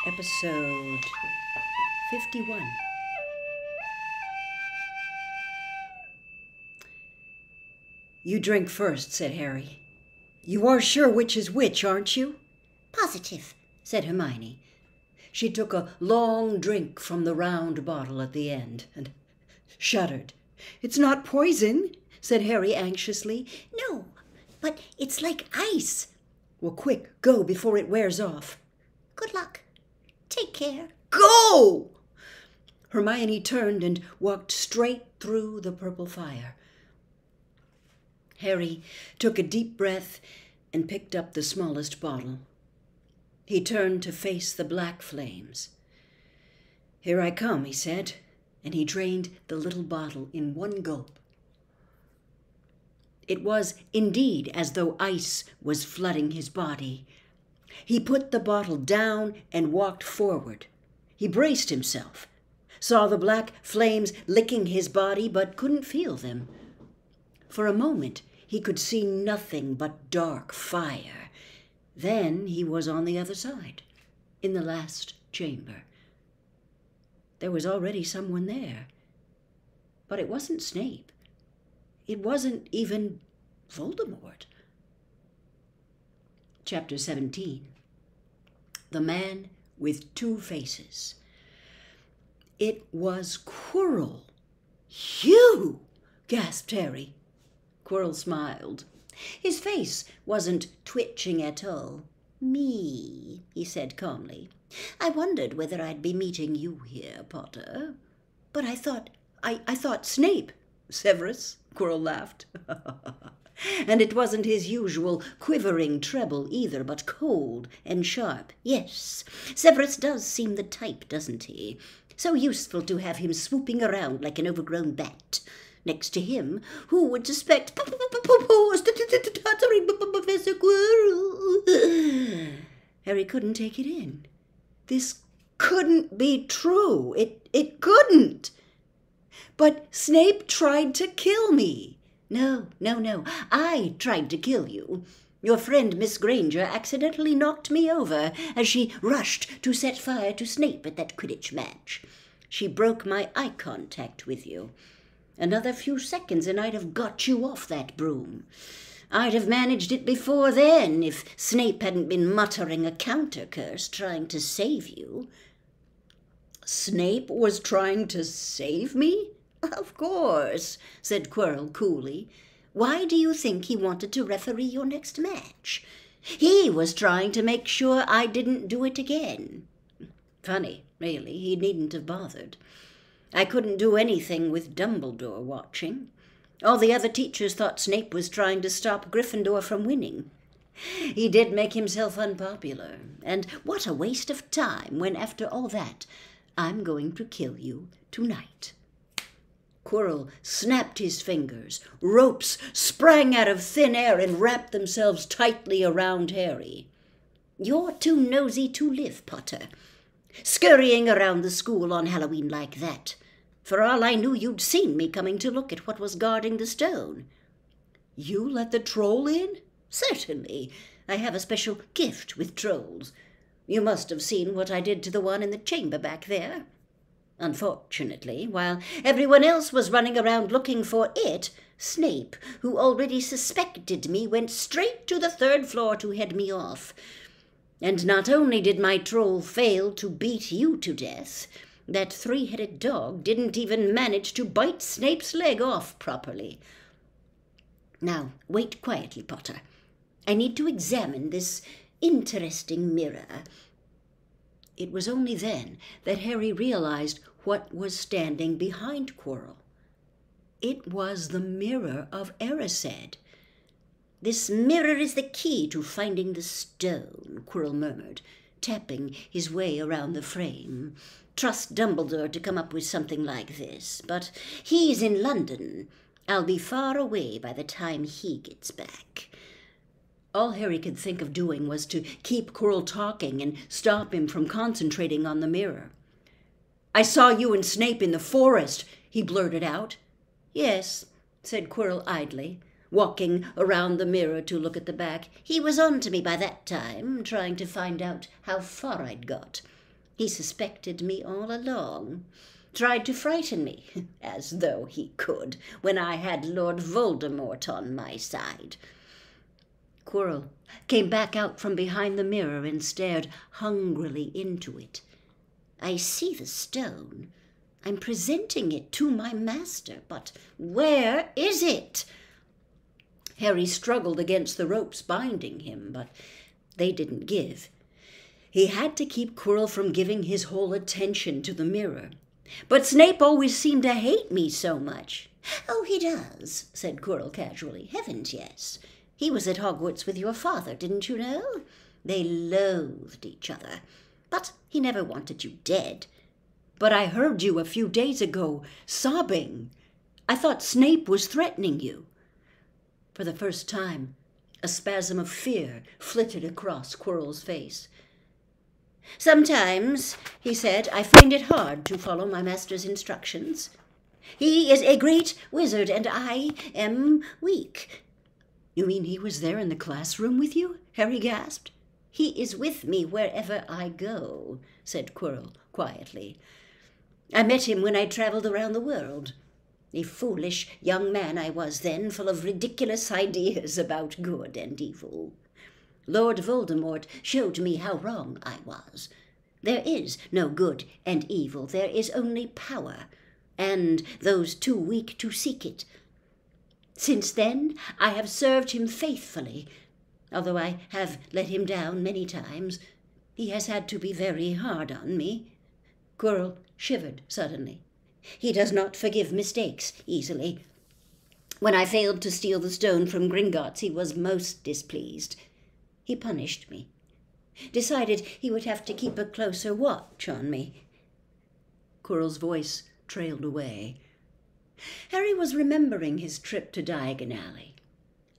Episode 51. You drink first, said Harry. You are sure which is which, aren't you? Positive, said Hermione. She took a long drink from the round bottle at the end and shuddered. It's not poison, said Harry anxiously. No, but it's like ice. Well, quick, go before it wears off. Good luck. Take care. Go! Hermione turned and walked straight through the purple fire. Harry took a deep breath and picked up the smallest bottle. He turned to face the black flames. Here I come, he said, and he drained the little bottle in one gulp. It was indeed as though ice was flooding his body. He put the bottle down and walked forward. He braced himself, saw the black flames licking his body, but couldn't feel them. For a moment, he could see nothing but dark fire. Then he was on the other side, in the last chamber. There was already someone there. But it wasn't Snape. It wasn't even Voldemort. Chapter 17. The Man with Two Faces. It was Quirrell. You! Gasped Harry. Quirrell smiled. His face wasn't twitching at all. Me, he said calmly. I wondered whether I'd be meeting you here, Potter. But I thought Snape. Severus, Quirrell laughed. And it wasn't his usual quivering treble either, but cold and sharp. Yes, Severus does seem the type, doesn't he? So useful to have him swooping around like an overgrown bat. Next to him, who would suspect Professor Quirrell? Harry couldn't take it in. This couldn't be true. It couldn't. But Snape tried to kill me. No. I tried to kill you. Your friend Miss Granger accidentally knocked me over as she rushed to set fire to Snape at that Quidditch match. She broke my eye contact with you. Another few seconds and I'd have got you off that broom. I'd have managed it before then if Snape hadn't been muttering a counter-curse trying to save you. Snape was trying to save me? Of course, said Quirrell coolly. Why do you think he wanted to referee your next match? He was trying to make sure I didn't do it again. Funny, really, he needn't have bothered. I couldn't do anything with Dumbledore watching. All the other teachers thought Snape was trying to stop Gryffindor from winning. He did make himself unpopular, and what a waste of time when, after all that, I'm going to kill you tonight. Quirrell snapped his fingers. Ropes sprang out of thin air and wrapped themselves tightly around Harry. You're too nosy to live, Potter. Scurrying around the school on Halloween like that. For all I knew, you'd seen me coming to look at what was guarding the stone. You let the troll in? Certainly. I have a special gift with trolls. You must have seen what I did to the one in the chamber back there. Unfortunately, while everyone else was running around looking for it, Snape, who already suspected me, went straight to the third floor to head me off. And not only did my troll fail to beat you to death, that three-headed dog didn't even manage to bite Snape's leg off properly. Now, wait quietly, Potter. I need to examine this interesting mirror. It was only then that Harry realized what was standing behind Quirrell. It was the mirror of Erised. This mirror is the key to finding the stone, Quirrell murmured, tapping his way around the frame. Trust Dumbledore to come up with something like this, but he's in London. I'll be far away by the time he gets back. All Harry could think of doing was to keep Quirrell talking and stop him from concentrating on the mirror. I saw you and Snape in the forest, he blurted out. Yes, said Quirrell idly, walking around the mirror to look at the back. He was on to me by that time, trying to find out how far I'd got. He suspected me all along, tried to frighten me, as though he could, when I had Lord Voldemort on my side. Quirrell came back out from behind the mirror and stared hungrily into it. I see the stone. I'm presenting it to my master, but where is it? Harry struggled against the ropes binding him, but they didn't give. He had to keep Quirrell from giving his whole attention to the mirror. But Snape always seemed to hate me so much. Oh, he does, said Quirrell casually. Heavens, yes. He was at Hogwarts with your father, didn't you know? They loathed each other. But he never wanted you dead. But I heard you a few days ago, sobbing. I thought Snape was threatening you. For the first time, a spasm of fear flitted across Quirrell's face. Sometimes, he said, I find it hard to follow my master's instructions. He is a great wizard, and I am weak. You mean he was there in the classroom with you? Harry gasped. He is with me wherever I go, said Quirrell quietly. I met him when I travelled around the world. A foolish young man I was then, full of ridiculous ideas about good and evil. Lord Voldemort showed me how wrong I was. There is no good and evil. There is only power, and those too weak to seek it. Since then, I have served him faithfully, although I have let him down many times. He has had to be very hard on me. Quirrell shivered suddenly. He does not forgive mistakes easily. When I failed to steal the stone from Gringotts, he was most displeased. He punished me, decided he would have to keep a closer watch on me. Quirrell's voice trailed away. Harry was remembering his trip to Diagon Alley.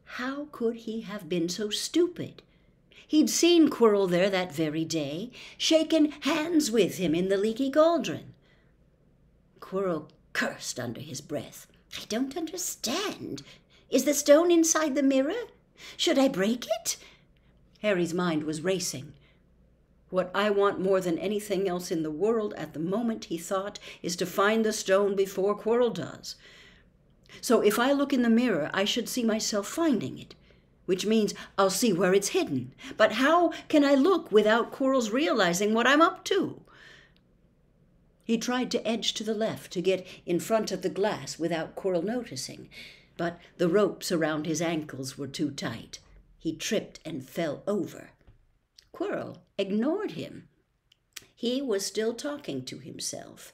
How could he have been so stupid? He'd seen Quirrell there that very day, shaken hands with him in the Leaky Cauldron. Quirrell cursed under his breath. I don't understand. Is the stone inside the mirror? Should I break it? Harry's mind was racing. What I want more than anything else in the world at the moment, he thought, is to find the stone before Quirrell does. So if I look in the mirror, I should see myself finding it, which means I'll see where it's hidden. But how can I look without Quirrell's realizing what I'm up to? He tried to edge to the left to get in front of the glass without Quirrell noticing, but the ropes around his ankles were too tight. He tripped and fell over. Quirrell ignored him. He was still talking to himself.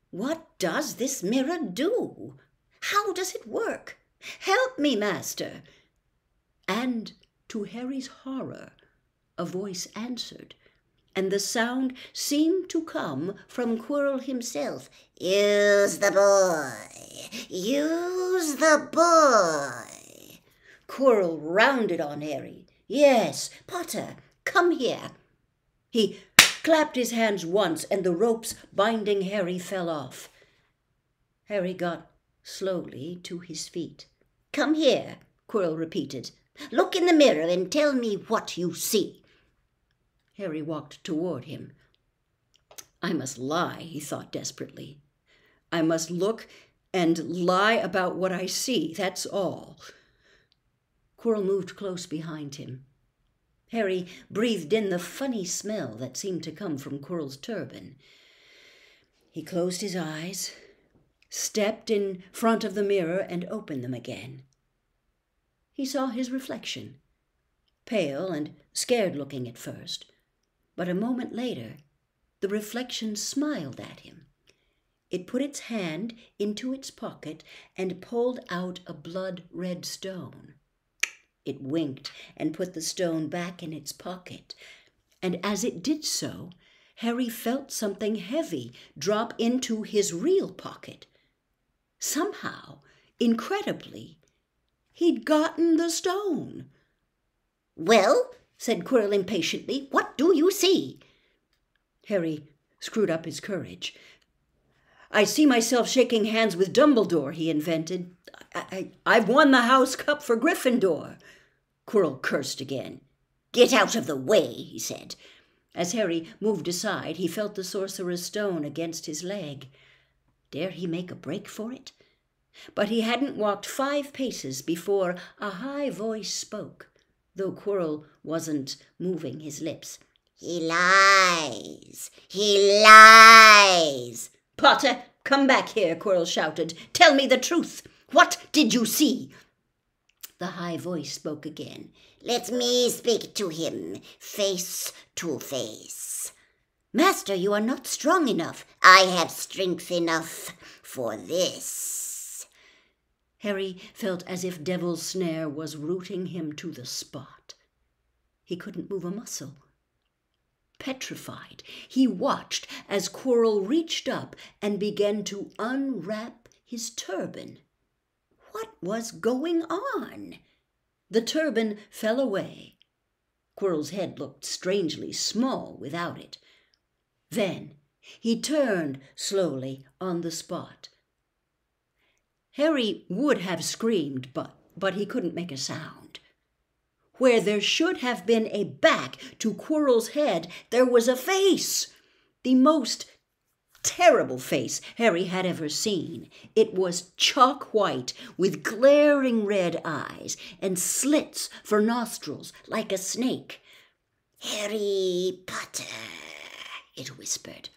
What does this mirror do? How does it work? Help me, master. And to Harry's horror, a voice answered, and the sound seemed to come from Quirrell himself. Use the boy. Use the boy. Quirrell rounded on Harry. Yes, Potter, come here. He clapped his hands once, and the ropes binding Harry fell off. Harry got slowly to his feet. Come here, Quirrell repeated. Look in the mirror and tell me what you see. Harry walked toward him. I must lie, he thought desperately. I must look and lie about what I see, that's all. Quirrell moved close behind him. Harry breathed in the funny smell that seemed to come from Quirrell's turban. He closed his eyes, stepped in front of the mirror, and opened them again. He saw his reflection, pale and scared-looking at first, but a moment later the reflection smiled at him. It put its hand into its pocket and pulled out a blood-red stone. It winked and put the stone back in its pocket, and as it did so, Harry felt something heavy drop into his real pocket. Somehow, incredibly, he'd gotten the stone. Well, said Quirrell impatiently, what do you see? Harry screwed up his courage. I see myself shaking hands with Dumbledore, he invented. I've won the House Cup for Gryffindor. Quirrell cursed again. Get out of the way, he said. As Harry moved aside, he felt the sorcerer's stone against his leg. Dare he make a break for it? But he hadn't walked 5 paces before a high voice spoke, though Quirrell wasn't moving his lips. "He lies! He lies!" "Potter, come back here," Quirrell shouted. "Tell me the truth. What did you see?" The high voice spoke again. "Let me speak to him, face to face." "Master, you are not strong enough." "I have strength enough for this." Harry felt as if Devil's Snare was rooting him to the spot. He couldn't move a muscle. Petrified, he watched as Quirrell reached up and began to unwrap his turban. What was going on? The turban fell away. Quirrell's head looked strangely small without it. Then he turned slowly on the spot. Harry would have screamed, but he couldn't make a sound. Where there should have been a back to Quirrell's head, there was a face. The most terrible face Harry had ever seen. It was chalk white with glaring red eyes and slits for nostrils like a snake. "Harry Potter," it whispered,